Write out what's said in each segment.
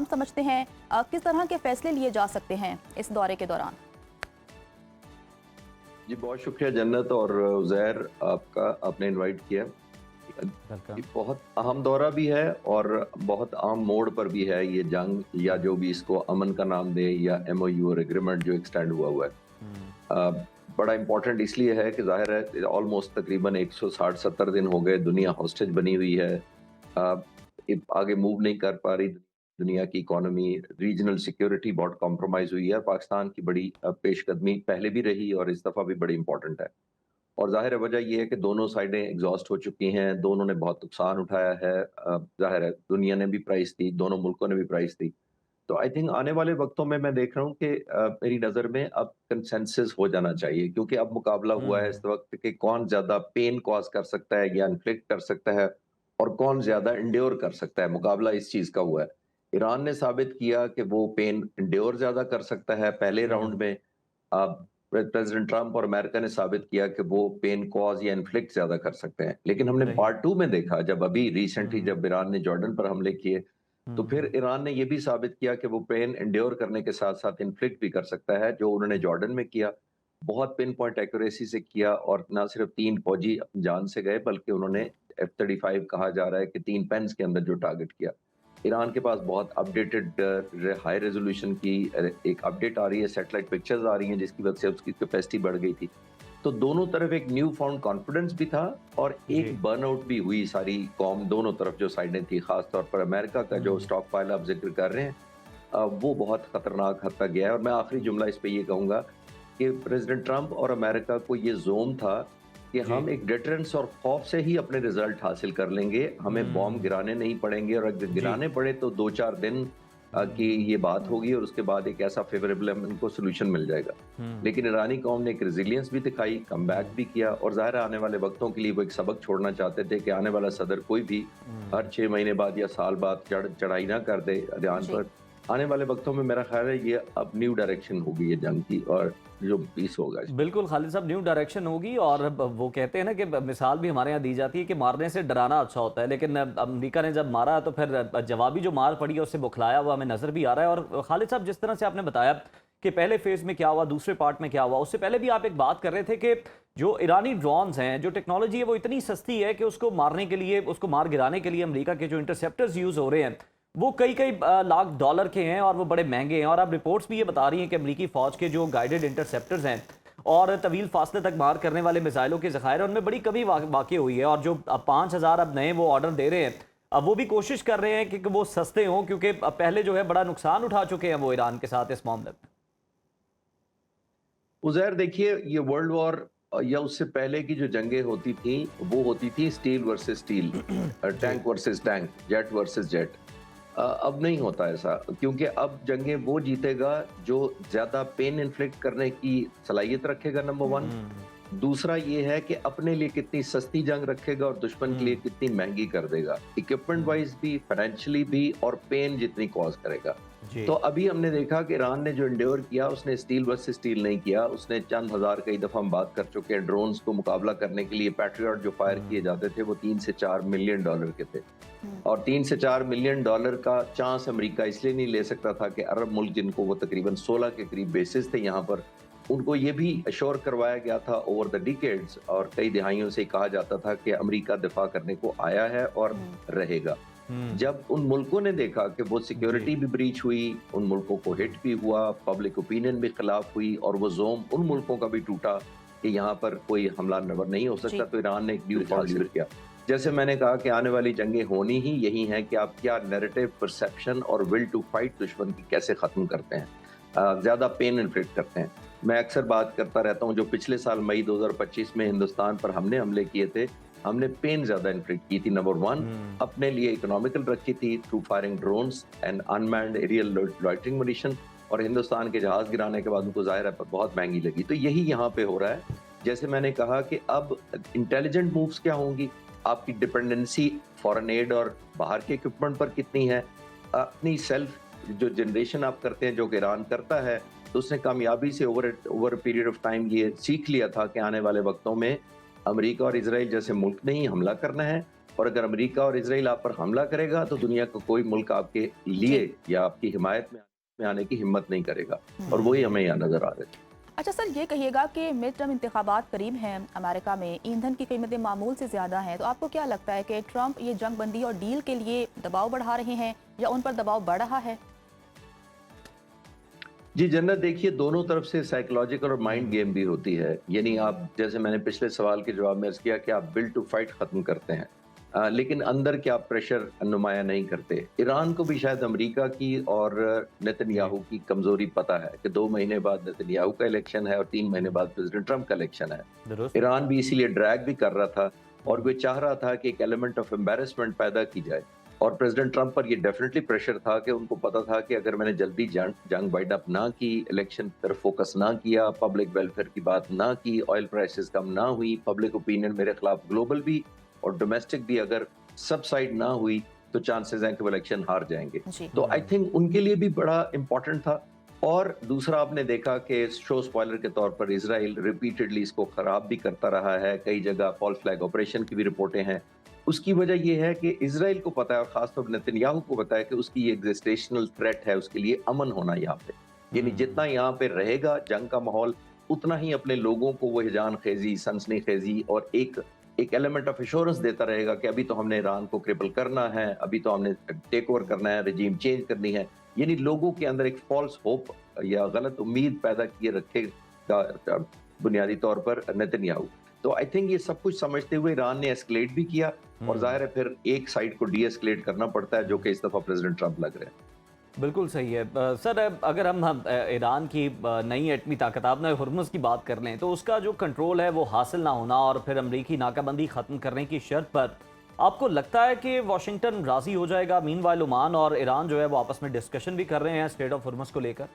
अहम समझते हैं? किस तरह के फैसले लिए जा सकते हैं इस दौरे के दौरान? जी, बहुत शुक्रिया जन्नत और उज़ैर, आपका आपने इनवाइट किया। ये वेलकम। बहुत अहम दौरा भी है और बहुत अहम मोड़ पर भी है ये जंग, या जो भी इसको अमन का नाम दे, या एमओयू और एग्रीमेंट जो एक्सटेंड हुआ है। हुँ, बड़ा इम्पोर्टेंट इसलिए है कि ज़ाहिर है ऑलमोस्ट तकरीबन 160-70 दिन हो गए, दुनिया हॉस्टेज बनी हुई है। अ, आगे मूव नहीं कर पा रही दुनिया की इकोनॉमी, रीजनल सिक्योरिटी बहुत कॉम्प्रोमाइज़ हुई है। पाकिस्तान की बड़ी पेशकदमी पहले भी रही और इस दफ़ा भी बड़ी इम्पोर्टेंट है। और ज़ाहिर है वजह ये है कि दोनों साइडें एग्ज़ॉस्ट हो चुकी हैं, दोनों ने बहुत नुकसान उठाया है। ज़ाहिर है दुनिया ने भी प्राइस दी, दोनों मुल्कों ने भी प्राइस दी। तो आई थिंक आने वाले वक़्तों में मैं देख रहा हूँ कि मेरी नज़र में अब कंसेंसस हो जाना चाहिए, क्योंकि अब मुकाबला हुआ है इस हुँ, वक़्त कि कौन ज़्यादा पेन कॉज़ कर सकता है या इन्फ्लिक्ट कर सकता है और कौन ज़्यादा एंड्योर कर सकता है। मुकाबला इस चीज़ का हुआ है। ईरान ने साबित किया कि वो पेन एंड्योर ज़्यादा कर सकता है पहले राउंड हुँ, में। प्रेसिडेंट ट्रंप और अमेरिका ने साबित किया कि वो पेन कॉज़ या इन्फ्लिक्ट ज़्यादा कर सकते हैं। लेकिन हमने सही। पार्ट 2 में देखा, जब अभी रिसेंटली हुँ, जब ईरान ने जॉर्डन पर हमले किए, तो फिर हुँ, ईरान ने ये भी साबित किया कि वो पेन एंड्योर करने के साथ-साथ इन्फ्लिक्ट भी कर सकता है, जो उन्होंने जॉर्डन में किया। बहुत पिन पॉइंट एक्यूरेसी से किया और ना सिर्फ 3 फौजी अपनी जान से गए, बल्कि उन्होंने F-35 कहा जा रहा है कि 3 पेन्स के अंदर जो टारगेट किया। ईरान के पास बहुत अपडेटेड हाई रेज़ोल्यूशन की एक अपडेट आ रही है, सैटेलाइट पिक्चर्स आ रही हैं, जिसकी वजह से उसकी कैपेसिटी बढ़ गई थी। तो दोनों तरफ एक न्यू फाउंड कॉन्फिडेंस भी था और एक जी। बर्नआउट भी हुई सारी कौम, दोनों तरफ जो साइडें थी, खास तौर पर अमेरिका का जो हुँ, स्टॉक पाइल आप ज़िक्र कर रहे हैं, वो बहुत खतरनाक हद तक गया है। और मैं आखिरी जुमला इस पे ये कहूँगा कि प्रेज़िडेंट ट्रंप और अमेरिका को ये ज़ोन था कि जी। हम एक डिटरेंस और खौफ से ही अपने रिज़ल्ट हासिल कर लेंगे, हमें बॉम्ब हुँ, गिराने नहीं पड़ेंगे, और अगर जी। गिराने पड़े तो 2-4 दिन की हुँ, ये बात होगी और उसके बाद एक ऐसा फ़ेवरेबल इनको सॉल्यूशन मिल जाएगा। हुँ, लेकिन ईरानी कौम ने एक रेज़िलियंस भी दिखाई, कमबैक हुँ, भी किया, और ज़ाहिर है आने वाले वक़्तों के लिए वो एक सबक छोड़ना चाहते थे कि आने वाला सदर कोई भी हर हुँ। 6 महीने बाद या साल बाद चढ़ाई ना कर दे ईरान जी। पर। आने वाले वक़्तों में मेरा ख़्याल है ये अब न्यू डायरेक्शन होगी ये जंग की, और जो पीस होगा इस पे। बिल्कुल, खालिद साहब न्यू डायरेक्शन होगी और वो कहते हैं ना कि मिसाल भी हमारे यहाँ दी जाती है कि मारने से डराना अच्छा होता है, लेकिन अमेरिका ने जब मारा तो फिर जवाबी जो मार पड़ी है उससे बुखलाया हुआ हमें नज़र भी आ रहा है। और खालिद साहब, जिस तरह से आपने बताया कि पहले फेज़ में क्या हुआ, दूसरे पार्ट में क्या हुआ, उससे पहले भी आप एक बात कर रहे थे कि जो ईरानी ड्रोन्स हैं, जो टेक्नोलॉजी है वो इतनी सस्ती है कि उसको मारने के लिए, उसको मार गिराने के लिए अमेरिका के जो इंटरसेप्टर्स यूज़ हो रहे हैं वो कई कई लाख डॉलर के हैं और वो बड़े महंगे हैं। और अब रिपोर्ट्स भी ये बता रही हैं कि अमेरिकी फ़ौज के जो गाइडेड इंटरसेप्टर्स हैं और तवील फासले तक मार करने वाले मिसाइलों के ज़खायर उनमें बड़ी कमी वाक़ई हुई है। और जो अब 5,000 अब नए वो ऑर्डर दे रहे हैं, अब वो भी कोशिश कर रहे हैं कि वो सस्ते हों, क्योंकि अब पहले जो है बड़ा नुकसान उठा चुके हैं वो ईरान के साथ इस मामले में। उज़ैर, देखिए ये वर्ल्ड वॉर या उससे पहले की जो जंगें होती थी, वो होती थी steel versus steel, ji. Tank versus tank, jet versus jet. अब नहीं होता ऐसा, क्योंकि अब जंगें वो जीतेगा जो ज़्यादा पेन इन्फ्लिक्ट करने की सलाहियत रखेगा, नंबर 1। हुँ, दूसरा ये है कि अपने लिए कितनी सस्ती जंग रखेगा और दुश्मन के लिए हुँ, कितनी महंगी कर देगा, इक्विपमेंट हुँ, वाइज भी, फाइनेंशियली भी, और पेन जितनी कॉज करेगा। जी। तो अभी हमने देखा कि ईरान ने जो इंड्योर किया, उसने स्टील वर्सेस स्टील नहीं किया, उसने चंद हज़ार, कई दफ़ा हम बात कर चुके हैं, ड्रोन्स को मुकाबला करने के लिए पैट्रियट जो फायर किए हुँ, जाते थे वो 3 से 4 मिलियन डॉलर के थे। हुँ, और 3 से 4 मिलियन डॉलर का चांस अमेरिका इसलिए नहीं ले सकता था कि अरब मुल्क, जिनको वो तकरीबन 16 के करीब बेसिस थे यहाँ पर, उनको ये भी अश्योर करवाया गया था ओवर द डिकेड्स, और कई दिहाइयों से कहा जाता था कि अमेरिका दिफा करने को आया है और हुँ, रहेगा। हुँ, जब उन मुल्कों ने देखा कि वो जी। सिक्योरिटी भी ब्रीच हुई, उन मुल्कों को हिट भी हुआ, पब्लिक ओपिनियन भी खिलाफ हुई, और वो ज़ोम उन मुल्कों का भी टूटा कि यहाँ पर कोई हमला नवर नहीं हो सकता, जी। तो ईरान ने एक न्यू पॉलिसी किया। जैसे मैंने कहा कि आने वाली जंगें होनी ही यही हैं कि आप क्या नैरेटिव, परसेप्शन और विल टू फाइट दुश्मन की कैसे ख़त्म करते हैं, ज़्यादा पेन इन्फ्लिक्ट करते हैं। मैं अक्सर बात करता रहता हूँ, जो पिछले साल मई 2025 में हिंदुस्तान पर हमने हमले किए थे, हमने पेन ज़्यादा इन्फ्लिक्ट की थी, नंबर 1। हुँ, अपने लिए इकोनॉमिकल रखी थी through firing drones and unmanned aerial loitering munition, और हिंदुस्तान के जहाज़ गिराने के बाद उनको ज़ाहिर है बहुत महँगी लगी। तो यही यहाँ पे हो रहा है। जैसे मैंने कहा कि अब इंटेलिजेंट मूव्स क्या होंगी, आपकी डिपेंडेंसी फॉरेन एड और बाहर के इक्विपमेंट पर कितनी है, अपनी सेल्फ जो जनरेशन आप करते हैं, जो कि ईरान करता है, तो उसने कामयाबी से ओवर पीरियड ऑफ टाइम ये सीख लिया था कि आने वाले वक्तों में अमेरिका और इजराइल जैसे मुल्क ने ही हमला करना है, और अगर अमेरिका और इजराइल आप पर हमला करेगा तो दुनिया का कोई मुल्क आपके लिए या आपकी हिमायत में आने की हिम्मत नहीं करेगा, और वही हमें यहाँ नजर आ रहा है। अच्छा सर, ये कहिएगा कि मिड टर्म इंतखाबात करीब हैं, अमेरिका में ईंधन की कीमतें मामूल से ज़्यादा हैं, तो आपको क्या लगता है कि ट्रंप ये जंग बंदी और डील के लिए दबाव बढ़ा रहे हैं या उन पर दबाव बढ़ रहा है? जी जन्नत, देखिए दोनों तरफ से साइकोलॉजिकल और माइंड गेम भी होती है। यानी आप, जैसे मैंने पिछले सवाल के जवाब में अर्ज किया कि आप बिल्ड टू फाइट खत्म करते हैं, लेकिन अंदर क्या प्रेशर नुमाया नहीं करते। ईरान को भी शायद अमेरिका की और नेतन्याहू की कमजोरी पता है कि 2 महीने बाद नेतन्याहू का इलेक्शन है और 3 महीने बाद प्रेसिडेंट ट्रंप का इलेक्शन है। ईरान भी इसीलिए ड्रैग भी कर रहा था और वो चाह रहा था कि एक एलिमेंट ऑफ एम्बेरसमेंट पैदा की जाए, और प्रेसिडेंट ट्रंप पर ये डेफिनेटली प्रेशर था कि उनको पता था कि अगर मैंने जल्दी जंग वाइड अप ना की, इलेक्शन पर फोकस ना किया, पब्लिक वेलफेयर की बात ना की, ऑयल प्राइसेस कम ना हुई, पब्लिक ओपिनियन मेरे खिलाफ ग्लोबल भी और डोमेस्टिक भी अगर सबसाइड ना हुई, तो चांसेस हैं कि वो इलेक्शन हार जाएंगे। तो आई थिंक उनके लिए भी बड़ा इंपॉर्टेंट था। और दूसरा, आपने देखा कि शो स्पॉइलर के तौर पर इजराइल रिपीटेडली इसको खराब भी करता रहा है, कई जगह फॉल्स फ्लैग ऑपरेशन की भी रिपोर्टें हैं। उसकी वजह यह है कि इजराइल को पता है और खासतौर पर नेतन्याहू को पता है कि उसकी ये एग्जिस्टेशनल थ्रेट है, उसके लिए अमन होना यहाँ पे। यानी जितना यहाँ पे रहेगा जंग का माहौल, उतना ही अपने लोगों को वो हिजान खेजी, सनसनी खेजी और एक एलिमेंट ऑफ एश्योरेंस देता रहेगा कि अभी तो हमने ईरान को क्रिपल करना है, अभी तो हमने टेक ओवर करना है, रजीम चेंज करनी है। यानी लोगों के अंदर एक फॉल्स होप या गलत उम्मीद पैदा किए रखेगा बुनियादी तौर पर नेतन्याहू। तो आई थिंक ये सब कुछ समझते हुए ईरान ने एस्केलेट भी किया, और जाहिर है फिर एक साइड को डी एस्केलेट करना पड़ता है, जो कि इस दफा प्रेसिडेंट ट्रंप लग रहे हैं। बिल्कुल सही है। सर, अगर हम ईरान की नई एटमी ताकत, आपने हुर्मुज़ की बात कर लें, तो उसका जो कंट्रोल है वो हासिल ना होना और फिर अमरीकी नाकाबंदी ख़त्म करने की शर्त पर आपको लगता है कि वाशिंगटन राज़ी हो जाएगा? मीनवाइल ओमान और ईरान जो है वो आपस में डिस्कशन भी कर रहे हैं स्ट्रेट ऑफ हुर्मुज़ को लेकर।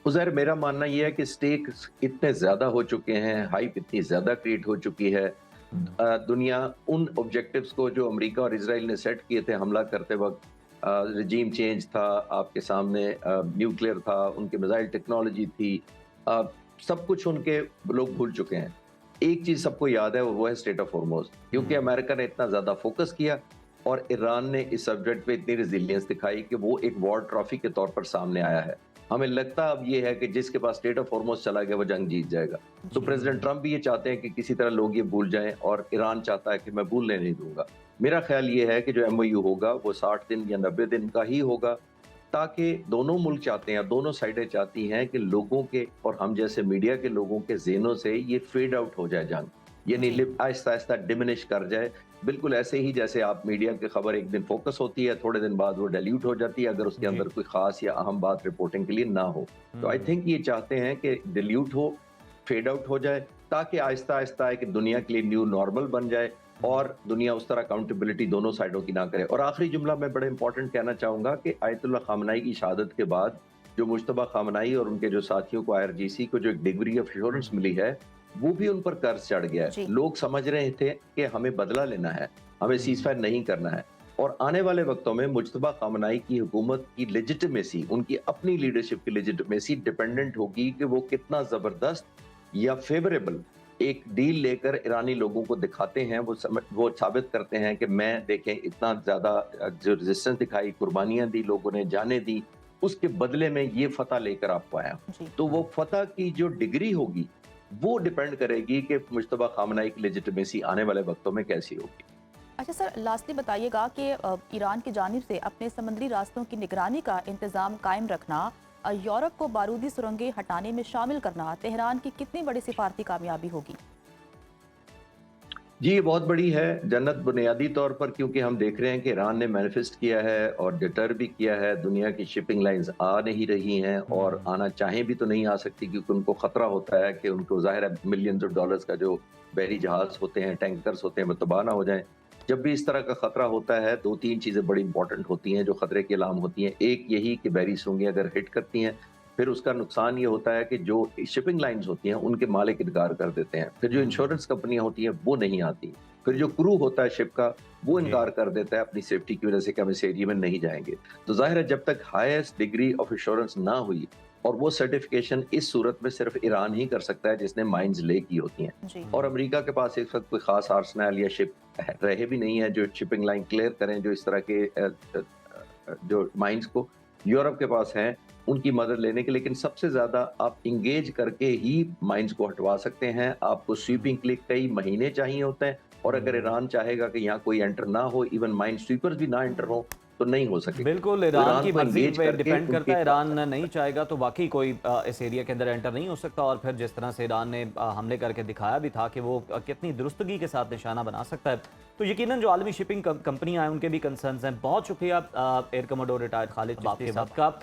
उज़ैर, मेरा मानना यह है कि स्टेक्स इतने ज्यादा हो चुके हैं, हाइप इतनी ज्यादा क्रिएट हो चुकी है, दुनिया उन ऑब्जेक्टिव्स को जो अमेरिका और इजराइल ने सेट किए थे हमला करते वक्त, रजीम चेंज था आपके सामने, न्यूक्लियर था, उनके मिसाइल टेक्नोलॉजी थी, सब कुछ उनके लोग भूल चुके हैं। एक चीज सबको याद है, वो है स्ट्रेट ऑफ हॉर्मुज़, क्योंकि अमेरिका ने इतना ज्यादा फोकस किया और ईरान ने इस सब्जेक्ट पे इतनी रेजिलियंस दिखाई कि वो एक वॉर ट्रॉफी के तौर पर सामने आया है। हमें लगता अब ये है कि जिसके पास स्ट्रेट ऑफ हॉर्मुज़ चला गया वो जंग जीत जाएगा। तो प्रेसिडेंट ट्रंप भी ये चाहते हैं कि किसी तरह लोग ये भूल जाएं, और ईरान चाहता है कि मैं भूलने नहीं दूंगा। मेरा ख्याल ये है कि जो MOU होगा वो 60 दिन या 90 दिन का ही होगा, ताकि दोनों मुल्क चाहते हैं, दोनों साइडें चाहती हैं कि लोगों के और हम जैसे मीडिया के लोगों के ज़हनों से ये फेड आउट हो जाए जंग, यानी आहिस्ता आहिस्ता डिमिनिश कर जाए। बिल्कुल ऐसे ही जैसे आप मीडिया की खबर एक दिन फोकस होती है, थोड़े दिन बाद वो डाइल्यूट हो जाती है अगर उसके अंदर कोई खास या अहम बात रिपोर्टिंग के लिए ना हो। तो आई थिंक ये चाहते हैं कि डाइल्यूट हो, फेड आउट हो जाए, ताकि आहिस्ता आहिस्ता है कि दुनिया के लिए न्यू नॉर्मल बन जाए और दुनिया उस तरह अकाउंटेबिलिटी दोनों साइडों की ना करे। और आखिरी जुमला मैं बड़े इंपॉर्टेंट कहना चाहूंगा कि आयतुल्लाह खामनाई की शहादत के बाद जो मुश्तबा खामनाई और उनके जो साथियों को IRGC को जो एक डिग्री ऑफ एश्योरेंस मिली है, वो भी उन पर कर्ज चढ़ गया है। लोग समझ रहे थे कि हमें बदला लेना है, हमें सीजफायर नहीं करना है, और आने वाले वक्तों में मुश्तबा खामनाई की हुकूमत की लेजिटिमेसी, उनकी अपनी लीडरशिप की लेजिटिमेसी डिपेंडेंट होगी कि वो कितना जबरदस्त या फेवरेबल एक डील लेकर ईरानी लोगों को दिखाते हैं, वो साबित करते हैं कि मैं देखें इतना ज्यादा जो रेजिस्टेंस दिखाई, कुर्बानियां दी, लोगों ने जाने दी, उसके बदले में ये फतह लेकर आपको आया। तो वो फतह की जो डिग्री होगी वो डिपेंड करेगी कि मुश्तबा खामनाई की लेजिटिमेसी आने वाले वक्तों में कैसी होगी। अच्छा सर, लास्टली बताइएगा कि ईरान की जानिब से अपने समुद्री रास्तों की निगरानी का इंतजाम कायम रखना, यूरोप को बारूदी सुरंगें हटाने में शामिल करना तेहरान की कितनी बड़ी सिफारती कामयाबी होगी? जी ये बहुत बड़ी है जन्नत, बुनियादी तौर पर क्योंकि हम देख रहे हैं कि ईरान ने मैनिफेस्ट किया है और डिटर भी किया है, दुनिया की शिपिंग लाइंस आ नहीं रही हैं और आना चाहें भी तो नहीं आ सकती, क्योंकि उनको खतरा होता है कि उनको जाहिर है मिलियंस ऑफ डॉलर्स का जो बहरी जहाज होते हैं, टैंकर्स होते हैं, वो तबाह ना हो जाएं। जब भी इस तरह का खतरा होता है, 2-3 चीज़ें बड़ी इंपॉर्टेंट होती हैं जो खतरे की अलाम होती हैं। एक यही कि बहरी सुरंगें अगर हिट करती हैं, फिर उसका नुकसान ये होता है कि जो शिपिंग लाइंस होती हैं उनके मालिक इनकार कर देते हैं, फिर जो इंश्योरेंस कंपनियां होती हैं वो नहीं आती, फिर जो क्रू होता है शिप का वो इनकार कर देता है अपनी सेफ्टी की वजह से कि हम इस एरिया में नहीं जाएंगे। तो जाहिर है जब तक हाईएस्ट डिग्री ऑफ इंश्योरेंस ना हुई और वो सर्टिफिकेशन इस सूरत में सिर्फ ईरान ही कर सकता है जिसने माइंस ले की होती हैं। जी। और अमेरिका के पास इस वक्त कोई खास आर्सनल या शिप रहे भी नहीं है जो शिपिंग लाइन क्लियर करें जो इस तरह के जो माइंस को यूरोप के पास हैं उनकी मदद लेने के। लेकिन सबसे ज्यादा आप इंगेज करके ही माइंस को हटवा सकते हैं। आपको स्वीपिंग के लिए कई महीने चाहिए होते हैं और अगर ईरान चाहेगा कि यहाँ कोई एंटर ना हो, इवन माइन स्वीपर्स भी ना एंटर हो, तो नहीं हो सके। बिल्कुल ईरान की को मर्जी engage पे करके डिपेंड करता है। उनके ईरान नहीं चाहेगा तो वाकई कोई इस एरिया के अंदर एंटर नहीं हो सकता। और फिर जिस तरह से ईरान ने हमले करके दिखाया भी था कि वो कितनी दुरुस्तगी के साथ निशाना बना सकता है, तो यकीनन जो आलमी शिपिंग कंपनियां हैं उनके भी कंसर्न्स हैं। बहुत शुक्रिया air commodore retired Khalid Chishti साहब का।